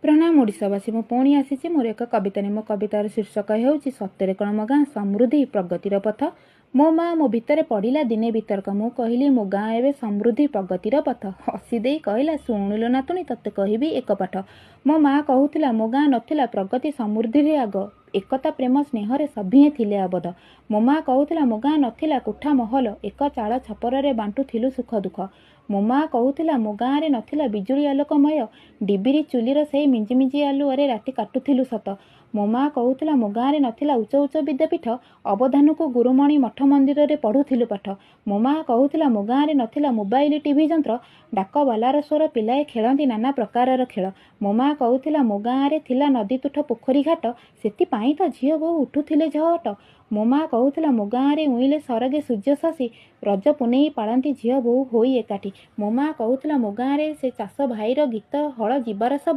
प्रणाम ओडिशावासी मु पुणी आसी मोर एक कविता मो कवितार शीर्षक होउछि सत्य कण मो गाँ समृद्धि प्रगतिर पथ। मो माँ मो भितर पड़िला दिने वितर्क मु कहली मो गाँ एवं समृद्धि प्रगतिर पथ। हसी दे कहला शुणुलो नातुणी तते कहबी एक पाठ। मो माँ कहूला मो गाँ नथिला प्रगति समृद्धि आग एकता प्रेम स्नेह सभिए थिले आबद। मो माँ कहूला मो गाँ नथिला कोठा महल एक चाल छपर बांटुथिलु सुख दुख। मो माँ कहूला मो गाँ रे नथिला बिजुली आलोकमय डिबिरी चुलीर से मिंजी मिंजी आलुअरे राति काटुथिलु सत। मो माँ कहूला मो गाँ रे नथिला उच्च उच्च विद्यापीठ अवधान को गुरुमणि मठ मंदिर रे पढ़ुथिलु पाठ। मो माँ कहूला मो गाँ रे नथिला मोबाइल टीवी जंत्र डाक बालार स्वर पिलाए खेलती नाना प्रकार खेल। मो माँ कहूला मो गाँ रे थिला नदी तुठ पोखरी घाट सेतिपाई तो झील बहु उठुथिले झट। मो माँ कहूला मो गाँ रे उइले सरगे सूर्य शशि रज पुनेई पाळंती झील बहु होई एकाठी। मो माँ कहूला मो गाँ रे से चाष भाईर गीत हल जीवार सब